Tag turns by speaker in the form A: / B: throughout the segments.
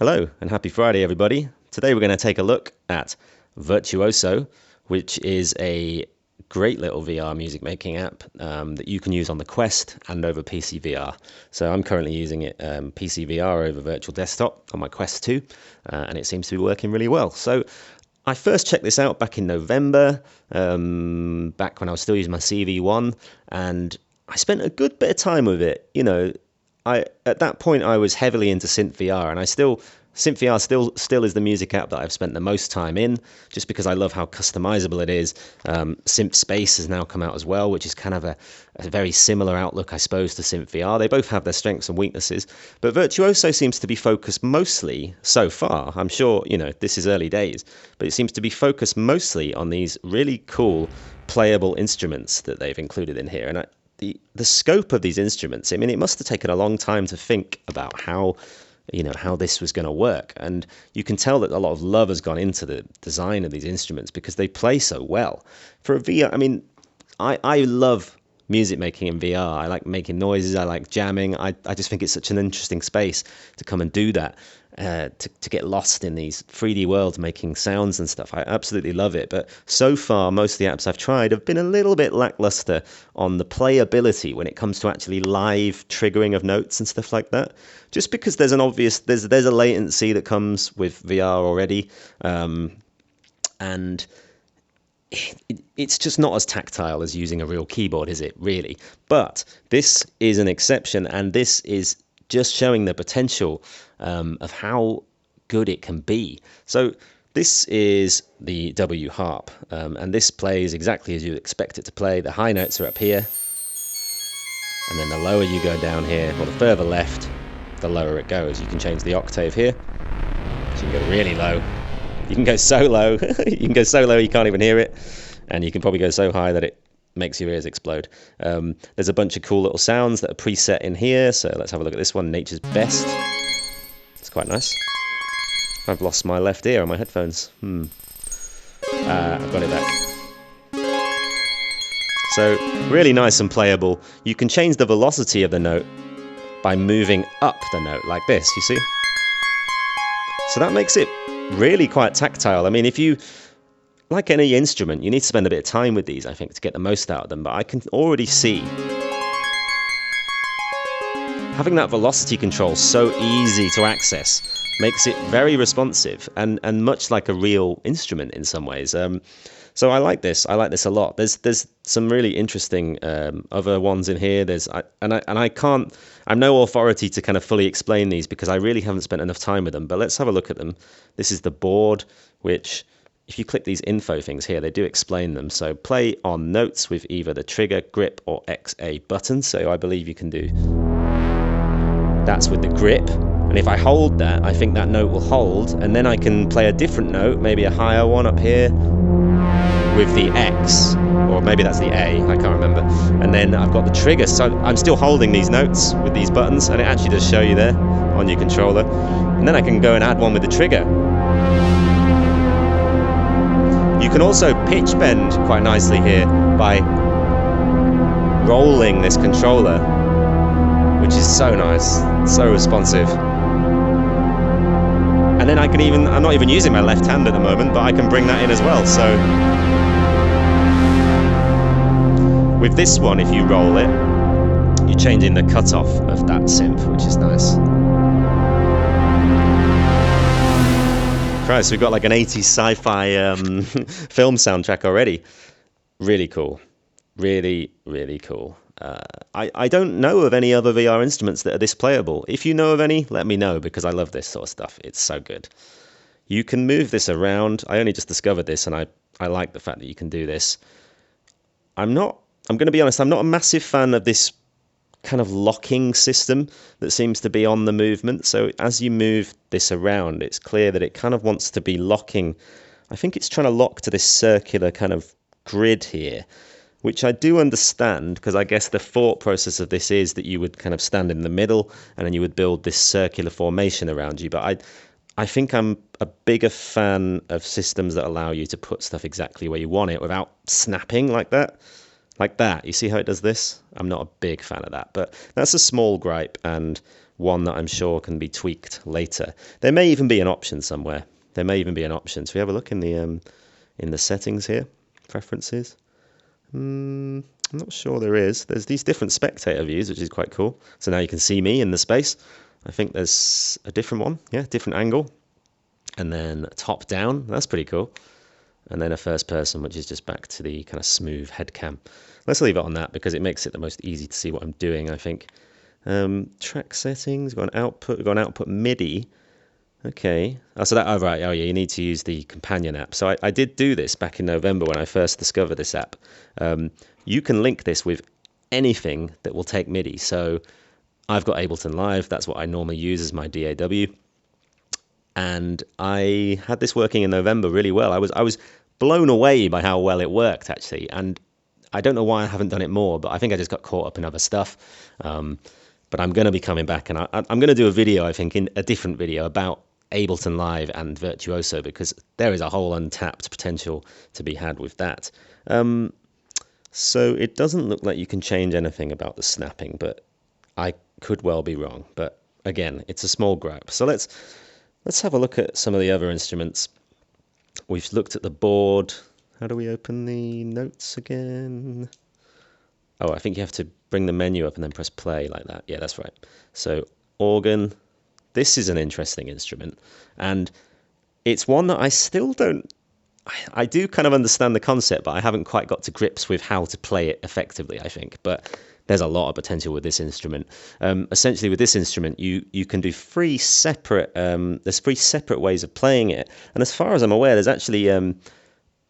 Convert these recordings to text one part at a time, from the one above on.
A: Hello and happy Friday, everybody. Today we're going to take a look at Virtuoso, which is a great little VR music making app that you can use on the Quest and over PC VR. So I'm currently using it PC VR over virtual desktop on my Quest 2, and it seems to be working really well. So I first checked this out back in November, back when I was still using my CV1, and I spent a good bit of time with it. At that point I was heavily into synth VR, and synth VR still is the music app that I've spent the most time in, just because I love how customizable it is. Synth Space has now come out as well, which is kind of a very similar outlook, I suppose, to synth VR. They both have their strengths and weaknesses, but Virtuoso seems to be focused mostly, so far, I'm sure, this is early days, but it seems to be focused mostly on these really cool playable instruments that they've included in here. And the scope of these instruments, I mean, it must have taken a long time to think about how this was going to work. And you can tell that a lot of love has gone into the design of these instruments because they play so well. For a VR, I mean, I love music making in VR. I like making noises. I like jamming. I just think it's such an interesting space to come and do that. To get lost in these 3D worlds making sounds and stuff. I absolutely love it. But so far, most of the apps I've tried have been a little bit lackluster on the playability when it comes to actually live triggering of notes and stuff like that. Just because there's a latency that comes with VR already. And it's just not as tactile as using a real keyboard, is it, really? But this is an exception, and this is just showing the potential of how good it can be. So this is the W harp, and this plays exactly as you expect it to play. The high notes are up here, and then the lower you go down here, or the further left, the lower it goes. You can change the octave here, so you can go really low. You can go so low, you can't even hear it, and you can probably go so high that it makes your ears explode. There's a bunch of cool little sounds that are preset in here, so let's have a look at this one, Nature's Best. It's quite nice. I've lost my left ear on my headphones. I've got it back. So, really nice and playable. You can change the velocity of the note by moving up the note like this, you see? So that makes it really quite tactile. I mean, if you, like any instrument, you need to spend a bit of time with these, I think, to get the most out of them. But I can already see having that velocity control so easy to access makes it very responsive and much like a real instrument in some ways. So I like this. I like this a lot. There's some really interesting other ones in here. I'm no authority to kind of fully explain these because I really haven't spent enough time with them. But let's have a look at them. This is the board, which if you click these info things here, they do explain them. So play on notes with either the trigger, grip, or XA button. So I believe you can do that's with the grip. And if I hold that, I think that note will hold, and then I can play a different note, maybe a higher one up here, with the X, or maybe that's the A, I can't remember. And then I've got the trigger, so I'm still holding these notes with these buttons, and it actually does show you there on your controller. And then I can go and add one with the trigger. You can also pitch bend quite nicely here by rolling this controller, which is so nice, so responsive. And then I'm not even using my left hand at the moment, but I can bring that in as well. So with this one, if you roll it, you're changing the cutoff of that synth, which is nice. Christ, we've got like an 80s sci-fi film soundtrack already. Really cool. Really, really cool. I don't know of any other VR instruments that are this playable. If you know of any, let me know, because I love this sort of stuff. It's so good. You can move this around. I only just discovered this, and I like the fact that you can do this. I'm going to be honest, I'm not a massive fan of this kind of locking system that seems to be on the movement. So as you move this around, it's clear that it kind of wants to be locking. I think it's trying to lock to this circular kind of grid here, which I do understand, because I guess the thought process of this is that you would kind of stand in the middle and then you would build this circular formation around you. But I think I'm a bigger fan of systems that allow you to put stuff exactly where you want it without snapping like that. Like that. You see how it does this? I'm not a big fan of that, but that's a small gripe. And one that I'm sure can be tweaked later. There may even be an option somewhere. There may even be an option. So we have a look in the settings here, preferences. I'm not sure there is. There's these different spectator views, which is quite cool. So now you can see me in the space. I think there's a different one, yeah, different angle. And then top down, that's pretty cool. And then a first person, which is just back to the kind of smooth head cam. Let's leave it on that because it makes it the most easy to see what I'm doing, I think. Track settings, we've got an output MIDI. Okay. Oh, so that, oh, right. Oh, yeah, you need to use the companion app. So I did do this back in November when I first discovered this app. You can link this with anything that will take MIDI. So I've got Ableton Live. That's what I normally use as my DAW. And I had this working in November really well. I was blown away by how well it worked, actually. And I don't know why I haven't done it more, but I think I just got caught up in other stuff. But I'm going to be coming back, and I'm going to do a video, I think, a different video about Ableton Live and Virtuoso, because there is a whole untapped potential to be had with that. So it doesn't look like you can change anything about the snapping, but I could well be wrong. But again, it's a small gripe. So let's have a look at some of the other instruments. We've looked at the board. How do we open the notes again? Oh, I think you have to bring the menu up and then press play like that. Yeah, that's right. So organ. This is an interesting instrument, and it's one that I still don't... I do kind of understand the concept, but I haven't quite got to grips with how to play it effectively, I think. But there's a lot of potential with this instrument. Essentially, with this instrument, you can do there's 3 separate ways of playing it. And as far as I'm aware, there's actually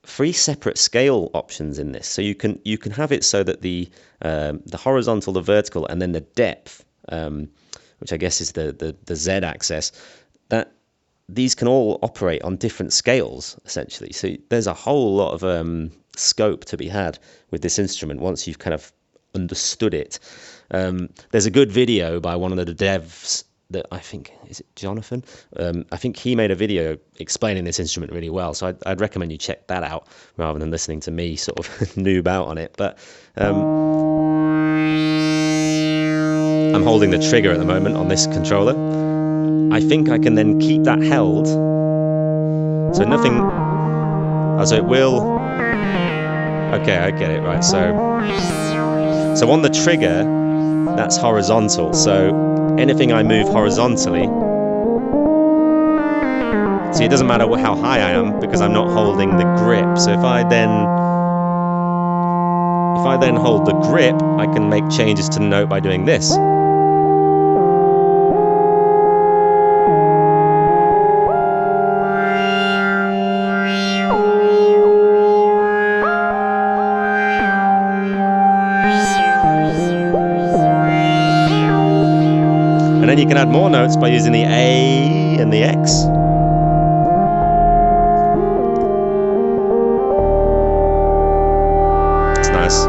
A: 3 separate scale options in this. So you can have it so that the horizontal, the vertical, and then the depth, which I guess is the Z-axis, that these can all operate on different scales, essentially. So there's a whole lot of scope to be had with this instrument once you've kind of understood it. There's a good video by one of the devs that I think, is it Jonathan? I think he made a video explaining this instrument really well. So I'd recommend you check that out rather than listening to me sort of noob out on it. But I'm holding the trigger at the moment on this controller. I think I can then keep that held. So nothing, oh, so it will, okay, I get it, right. So on the trigger, that's horizontal. So anything I move horizontally, see, it doesn't matter how high I am because I'm not holding the grip. So if I then hold the grip, I can make changes to the note by doing this. And then you can add more notes by using the A and the X. It's nice.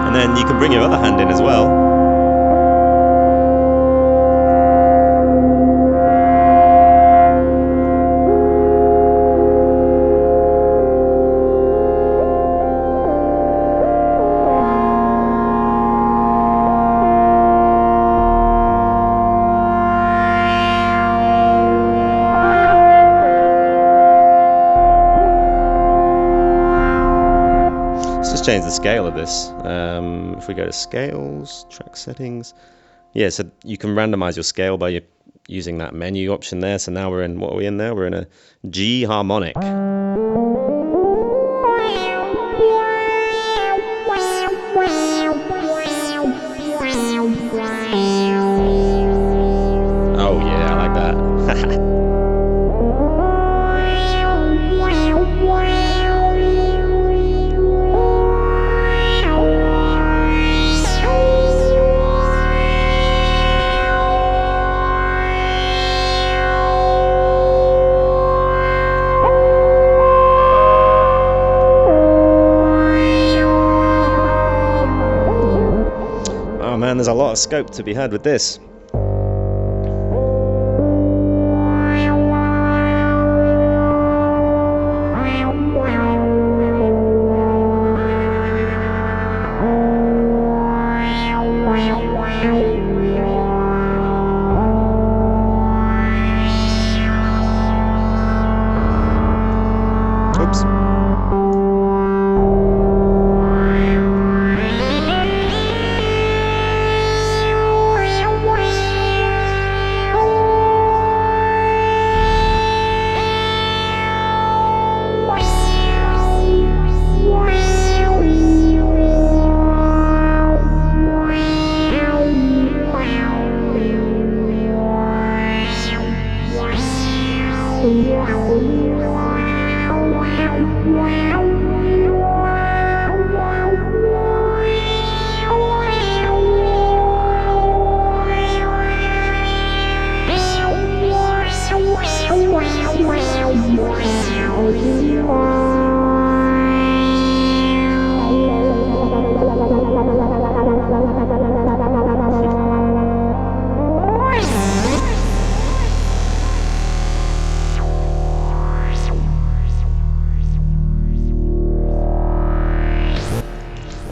A: And then you can bring your other hand in as well. Change the scale of this. If we go to scales, track settings, yeah, so you can randomize your scale by using that menu option there. So now we're in, what are we in there? We're in a G harmonic. Oh yeah, I like that. of scope to be had with this. Oops.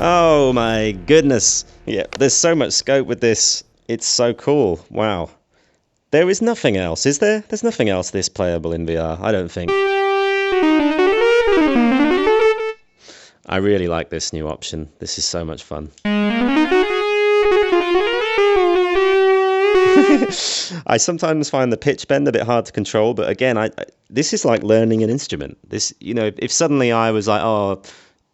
A: Oh my goodness. Yeah, there's so much scope with this. It's so cool. Wow. There is nothing else, is there? There's nothing else this playable in VR, I don't think. I really like this new option. This is so much fun. I sometimes find the pitch bend a bit hard to control, but again, this is like learning an instrument. This, you know, if suddenly I was like, oh,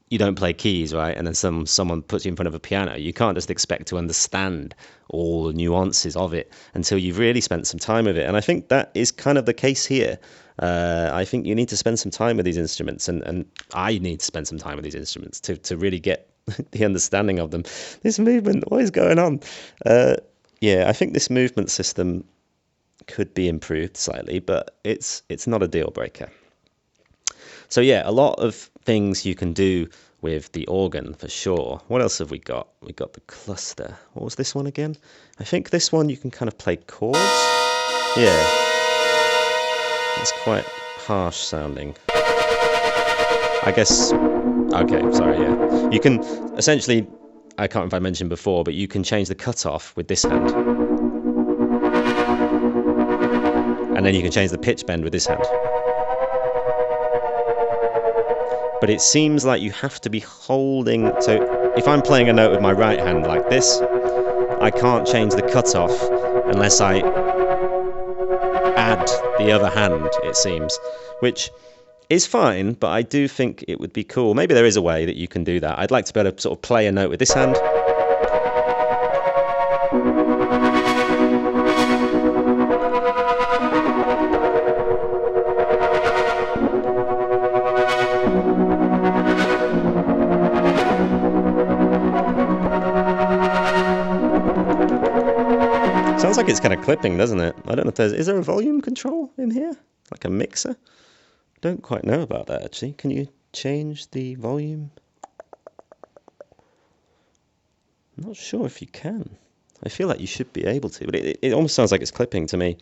A: you don't play keys, right? And then someone puts you in front of a piano. You can't just expect to understand all the nuances of it until you've really spent some time with it. And I think that is kind of the case here. I think you need to spend some time with these instruments, and I need to spend some time with these instruments to really get the understanding of them. This movement, what is going on? Yeah, I think this movement system could be improved slightly, but it's not a deal breaker. So yeah, a lot of things you can do with the organ for sure. What else have we got? We got the cluster. What was this one again? I think this one you can kind of play chords. Yeah, it's quite harsh sounding. I guess. Okay, sorry. Yeah, you can essentially. I can't remember if I mentioned before, but you can change the cutoff with this hand, and then you can change the pitch bend with this hand. But it seems like you have to be holding, so if I'm playing a note with my right hand like this, I can't change the cutoff unless I add the other hand, it seems, which is fine, but I do think it would be cool. Maybe there is a way that you can do that. I'd like to be able to sort of play a note with this hand. Sounds like it's kind of clipping, doesn't it? I don't know if is there a volume control in here? Like a mixer? Don't quite know about that, actually. Can you change the volume? I'm not sure if you can. I feel like you should be able to, but it almost sounds like it's clipping to me.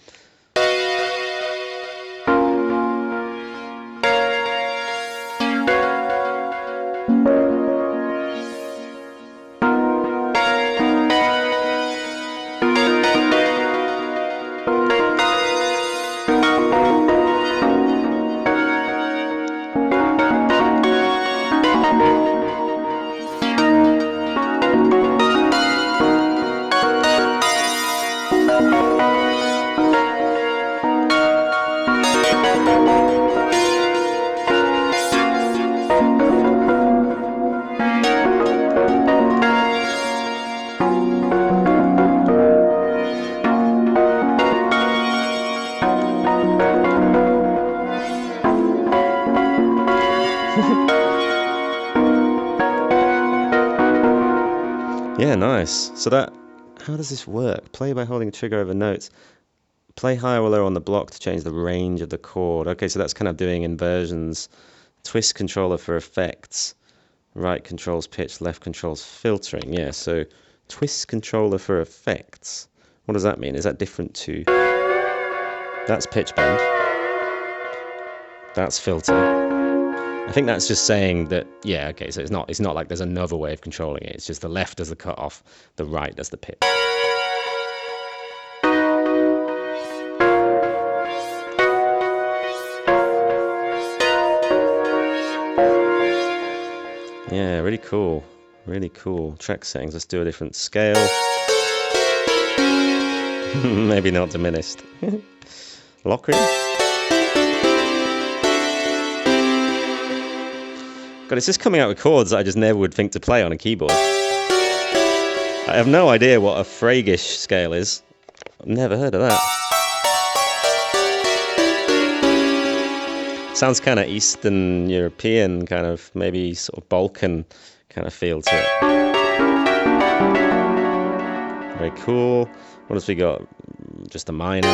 A: Yeah, nice. So how does this work? Play by holding a trigger over notes. Play higher or lower on the block to change the range of the chord. Okay, so that's kind of doing inversions. Twist controller for effects. Right controls pitch, left controls filtering. Yeah, so Twist controller for effects. What does that mean? Is that different to... That's pitch bend. That's filter. I think that's just saying that, yeah, okay, so it's not like there's another way of controlling it. It's just the left does the cutoff, the right does the pitch. Yeah, really cool. Really cool. Track settings. Let's do a different scale. Maybe not diminished. Lock ring. God, it's just coming out with chords that I just never would think to play on a keyboard. I have no idea what a Fragish scale is. I've never heard of that. Sounds kind of Eastern European, kind of maybe sort of Balkan kind of feel to it. Very cool. What else we got? Just a minor.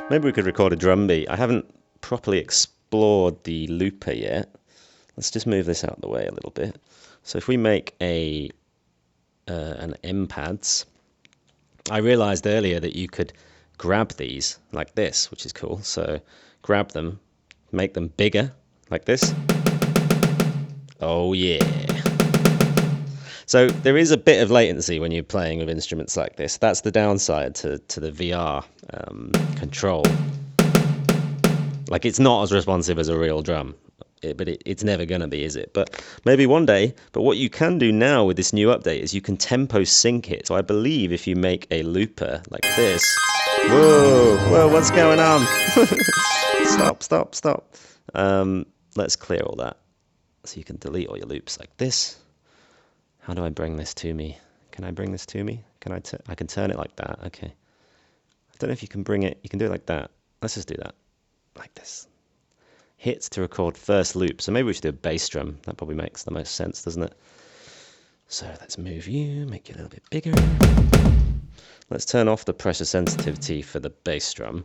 A: Maybe we could record a drum beat. I haven't properly explored the looper yet. Let's just move this out of the way a little bit. So if we make an M-pads, I realized earlier that you could grab these like this, which is cool. So grab them, make them bigger like this. Oh yeah. So there is a bit of latency when you're playing with instruments like this. That's the downside to the VR control. Like, it's not as responsive as a real drum, but it's never going to be, is it? But maybe one day. But what you can do now with this new update is you can tempo sync it. So I believe if you make a looper like this... Whoa, what's going on? Stop. Let's clear all that. So you can delete all your loops like this. How do I bring this to me? Can I bring this to me? I can turn it like that. Okay. I don't know if you can bring it. You can do it like that. Let's just do that. Like this. Hits to record first loop. So maybe we should do a bass drum. That probably makes the most sense, doesn't it? So let's move you, make you a little bit bigger. Let's turn off the pressure sensitivity for the bass drum.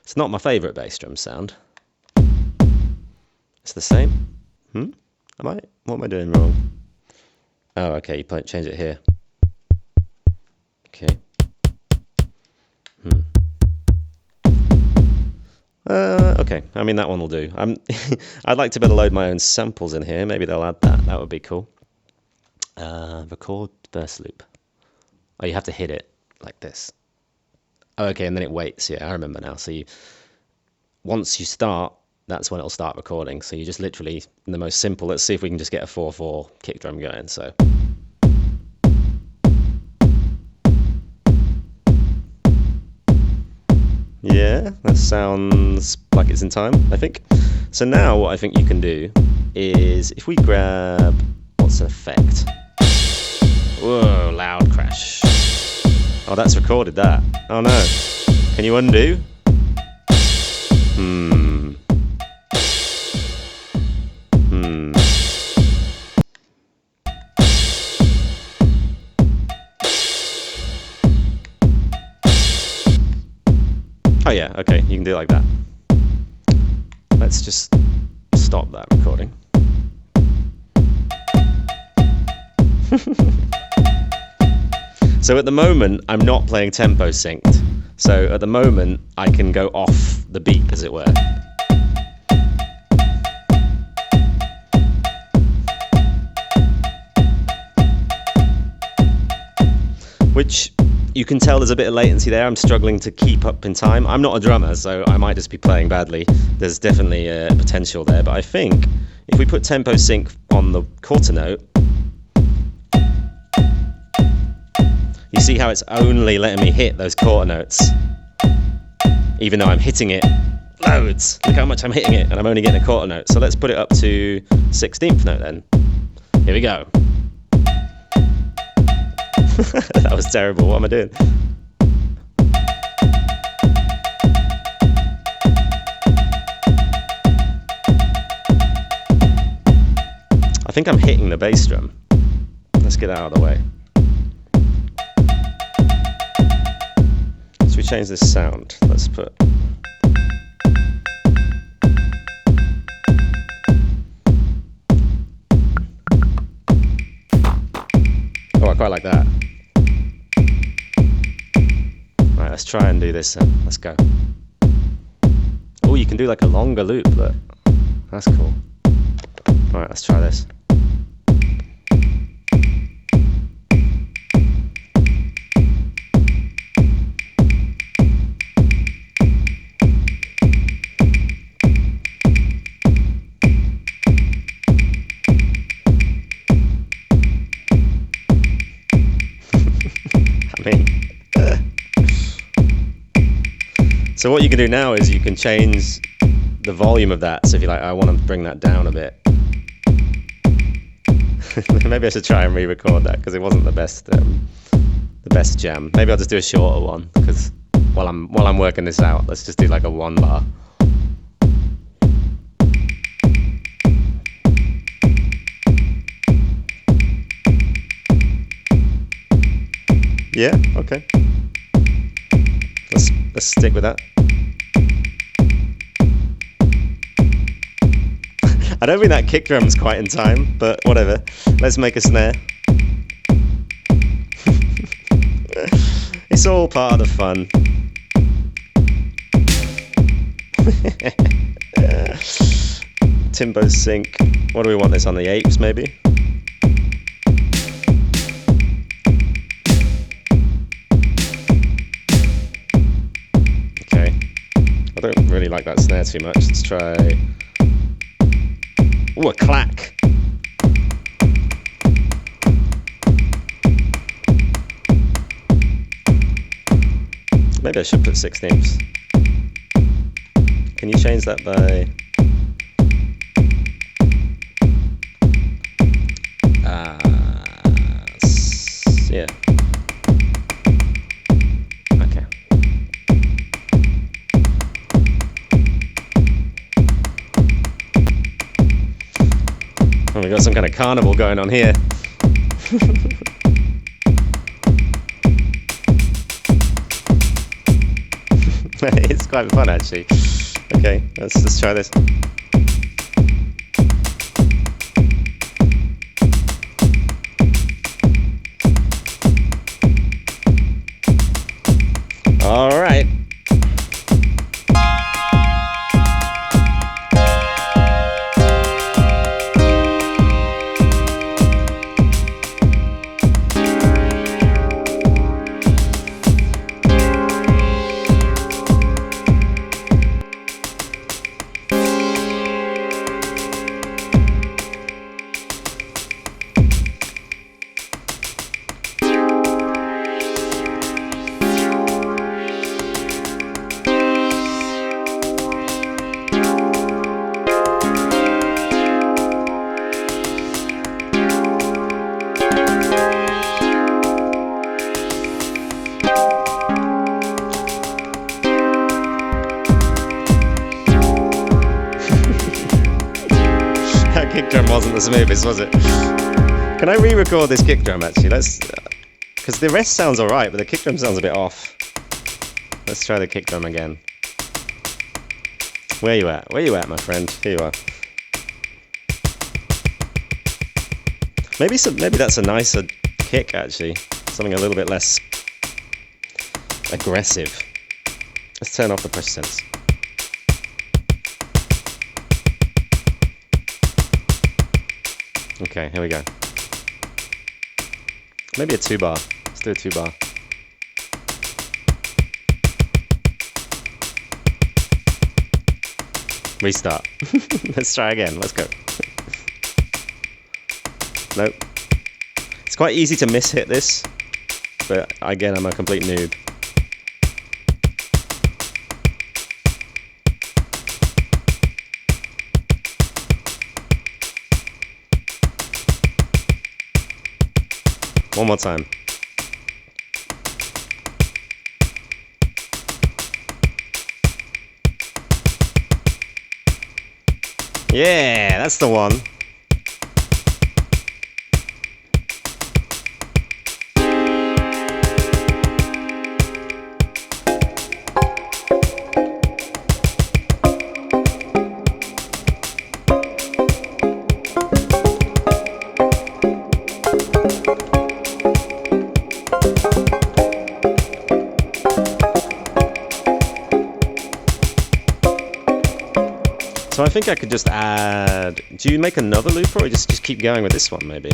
A: It's not my favorite bass drum sound. It's the same. What am I doing wrong? Oh, okay, you change it here. Okay. Okay, I mean, that one will do. I'd like to be able to load my own samples in here. Maybe they'll add that. That would be cool. Record first loop. Oh, you have to hit it like this. Oh, okay, and then it waits. Yeah, I remember now. So once you start, that's when it'll start recording. So you just literally, in the most simple, let's see if we can just get a 4/4 kick drum going. So. Yeah, that sounds like it's in time, I think. So now what I think you can do is, if we grab, what's an effect? Whoa, loud crash. Oh, that's recorded that. Oh no. Can you undo? Oh yeah, okay, you can do it like that. Let's just stop that recording. So at the moment, I'm not playing tempo synced. So at the moment, I can go off the beat, as it were. Which you can tell there's a bit of latency there. I'm struggling to keep up in time. I'm not a drummer, so I might just be playing badly. There's definitely a potential there, but I think if we put tempo sync on the quarter note, you see how it's only letting me hit those quarter notes, even though I'm hitting it loads. Look how much I'm hitting it, and I'm only getting a quarter note. So let's put it up to 16th note then. Here we go. That was terrible. What am I doing? think I'm hitting the bass drum. Let's get out of the way. So we change this sound. Let's put... Oh, I quite like that. Right, let's try and do this then. Let's go. Oh, you can do like a longer loop, look. That's cool. Alright, let's try this. So what you can do now is you can change the volume of that. So if you're like, I want to bring that down a bit. Maybe I should try and re-record that because it wasn't the best jam. Maybe I'll just do a shorter one because while I'm working this out, let's just do like a 1 bar. Yeah, okay. Let's stick with that. I don't think that kick drum's quite in time, but whatever. Let's make a snare. It's all part of the fun. Timbo sync. What do we want this on, the apes maybe? I don't really like that snare too much. Let's try... Ooh, a clack. Maybe I should put 16ths. Can you change that by... yeah. Okay. Oh, we got some kind of carnival going on here. It's quite fun actually. Okay, let's try this. All right. Kick drum wasn't the smoothest, was it? Can I re-record this kick drum actually? Let's, because the rest sounds alright, but the kick drum sounds a bit off. Let's try the kick drum again. Where you at? Where you at, my friend? Here you are. Maybe that's a nicer kick actually. Something a little bit less aggressive. Let's turn off the push sense. Okay, here we go. Maybe a 2 bar. Let's do a 2 bar. Restart. Let's try again. Let's go. Nope. It's quite easy to miss-hit this, but again, I'm a complete noob. One more time. Yeah, that's the one. think I could just add... Do you make another loop, or just keep going with this one, maybe?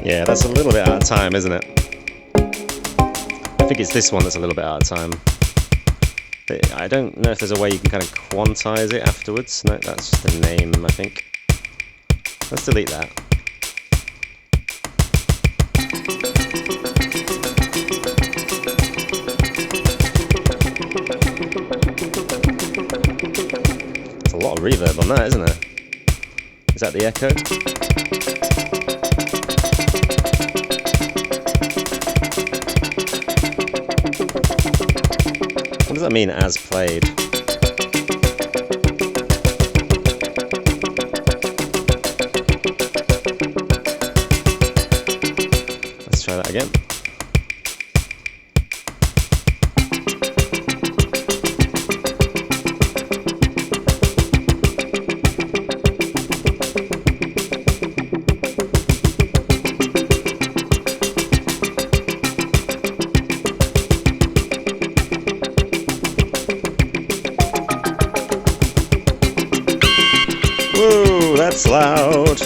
A: Yeah, that's a little bit out of time, isn't it? I think it's this one that's a little bit out of time. But I don't know if there's a way you can kind of quantize it afterwards. No, that's just a name, I think. Let's delete that. There's a lot of reverb on that, isn't there? Is that the echo? What does that mean, as played? Let's try that again. Whoa, that's loud.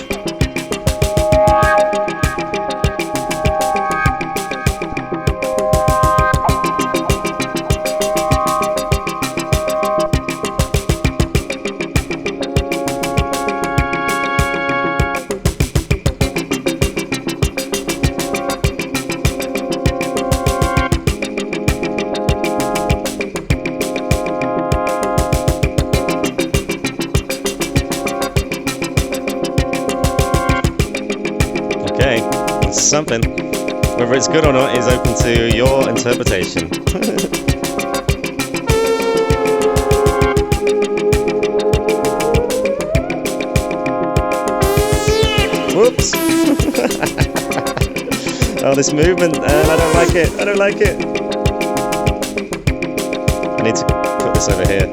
A: Okay, it's something. Whether it's good or not is open to your interpretation. Whoops! Oh, this movement, and I don't like it. I don't like it. I need to put this over here.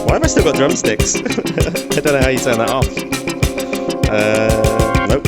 A: Why have I still got drumsticks? I don't know how you turn that off. Nope.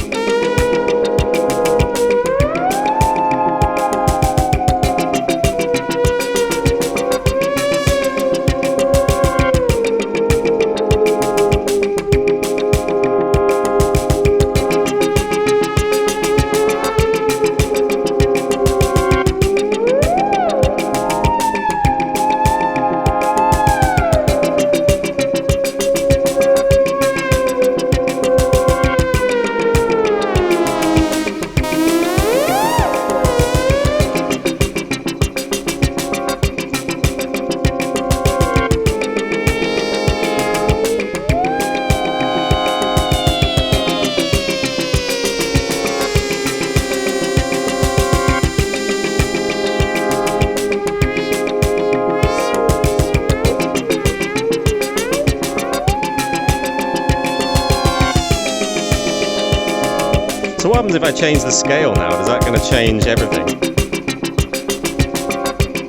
A: So what happens if I change the scale now? Is that going to change everything?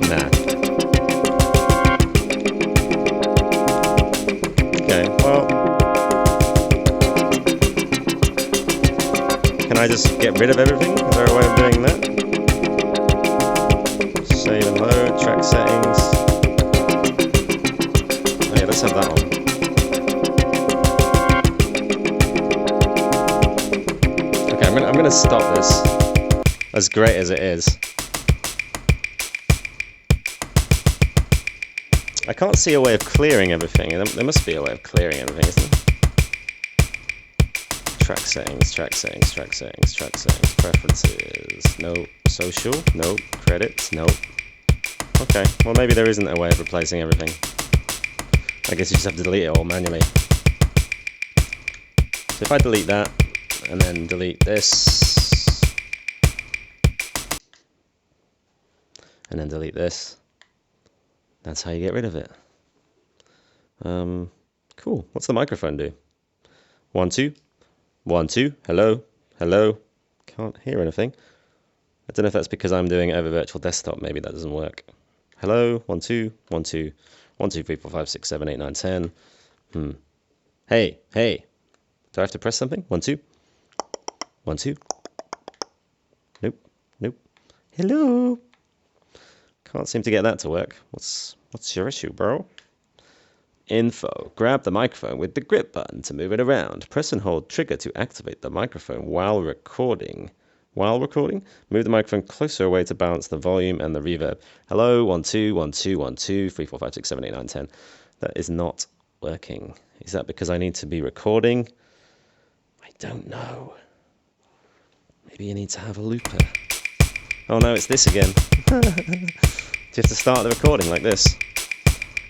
A: Nah. Okay, well... Can I just get rid of everything? Is there a way of doing that? Save and load, track settings. Oh yeah, let's have that one. to stop this, as great as it is. I can't see a way of clearing everything. There must be a way of clearing everything, isn't there? Track settings, track settings, track settings, track settings, preferences, no, social, no, credits, no. Okay, well maybe there isn't a way of replacing everything. I guess you just have to delete it all manually. So if I delete that, and then delete this, and then delete this, that's how you get rid of it. Cool, what's the microphone do? 1, 2. 1, 2, hello, hello, can't hear anything. I don't know if that's because I'm doing it over virtual desktop, maybe that doesn't work. Hello, 1, 2, 1, 2, 1, 2, 3, 4, 5, 6, 7, 8, 9, 10. Hey, hey, do I have to press something? 1, 2, 1, 2. Nope, nope. Hello. Can't seem to get that to work. What's your issue, bro? Info. Grab the microphone with the grip button to move it around. Press and hold trigger to activate the microphone while recording. While recording, move the microphone closer away to balance the volume and the reverb. Hello, 1, 2, 1, 2, 1, 2, 3, 4, 5, 6, 7, 8, 9, 10. That is not working. Is that because I need to be recording? I don't know. Maybe you need to have a looper. Oh no, it's this again. You have to start the recording like this.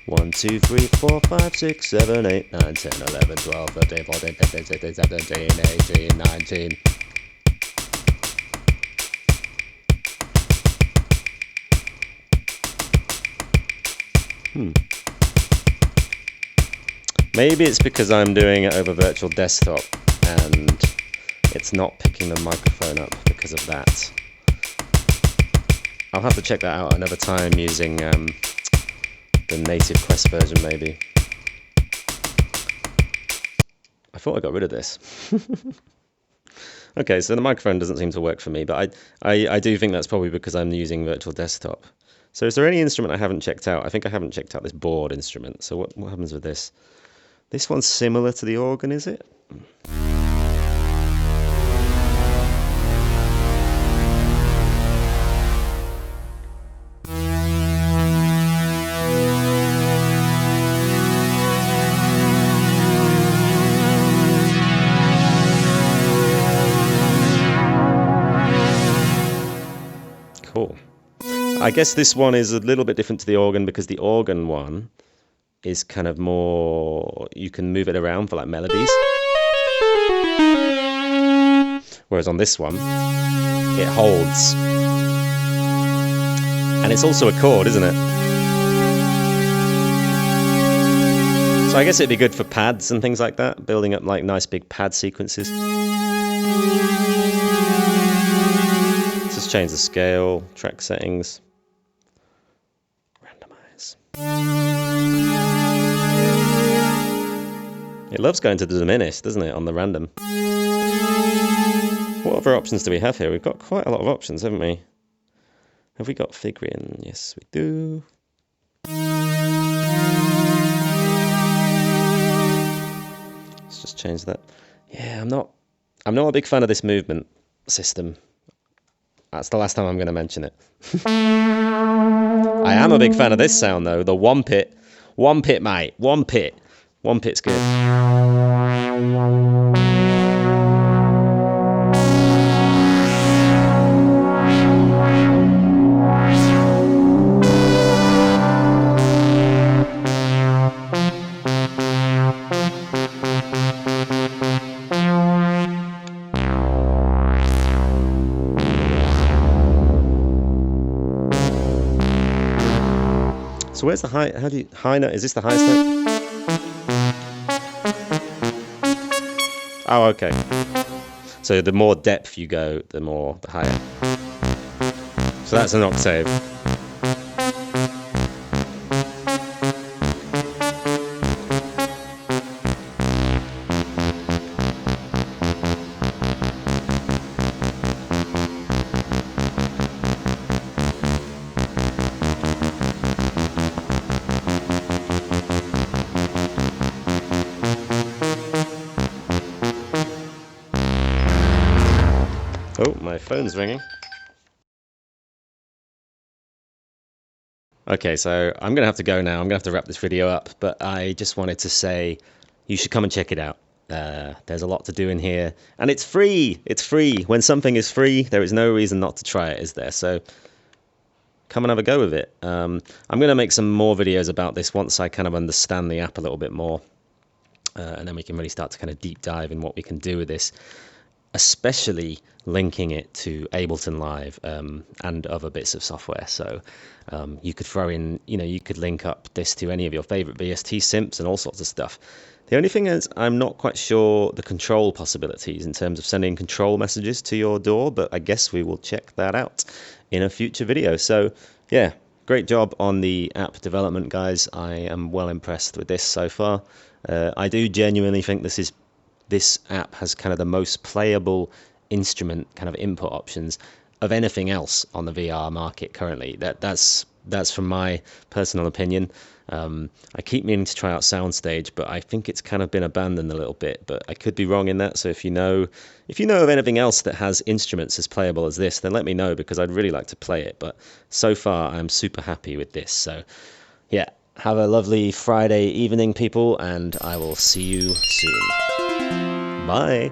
A: 1, 2, 3, 4, 5, 6, 7, 8, 9, 10, 11, 12, 13, 14, 15, 16, 17, 18, 19. Maybe it's because I'm doing it over virtual desktop and it's not picking the microphone up because of that. I'll have to check that out another time using the native Quest version, maybe. I thought I got rid of this. Okay, so the microphone doesn't seem to work for me, but I do think that's probably because I'm using virtual desktop. So is there any instrument I haven't checked out? I think I haven't checked out this board instrument. So what happens with this? This one's similar to the organ, is it? Cool. I guess this one is a little bit different to the organ because the organ one is kind of more, you can move it around for like melodies. Whereas on this one, it holds. And it's also a chord, isn't it? So I guess it'd be good for pads and things like that, building up like nice big pad sequences. Let's just change the scale, track settings. Randomize. It loves going to the diminished, doesn't it, on the random? What other options do we have here? We've got quite a lot of options, haven't we? Have we got figure-in? Yes, we do. Let's just change that. Yeah, I'm not a big fan of this movement system. That's the last time I'm going to mention it. I am a big fan of this sound, though. The one pit. One pit, mate. One pit. One pit's good. So where's the high? How do you high note? Is this the highest note? Oh, okay. So the more depth you go, the higher. So that's an octave. Phone's ringing. Okay, so I'm going to have to go now. I'm going to have to wrap this video up, but I just wanted to say you should come and check it out. There's a lot to do in here, and it's free. It's free. When something is free, there is no reason not to try it, is there? So come and have a go with it. I'm going to make some more videos about this once I kind of understand the app a little bit more, and then we can really start to kind of deep dive in what we can do with this, especially linking it to Ableton Live and other bits of software. So you could throw in, you could link up this to any of your favorite VST synths and all sorts of stuff. The only thing is I'm not quite sure the control possibilities in terms of sending control messages to your DAW, but I guess we will check that out in a future video. So yeah, great job on the app development, guys. I am well impressed with this so far. I do genuinely think this app has kind of the most playable instrument kind of input options of anything else on the VR market currently. That's from my personal opinion. I keep meaning to try out Soundstage, but I think it's kind of been abandoned a little bit, but I could be wrong in that. So if you know of anything else that has instruments as playable as this, then let me know, because I'd really like to play it. But so far I'm super happy with this. So yeah, have a lovely Friday evening, people, and I will see you soon. Bye.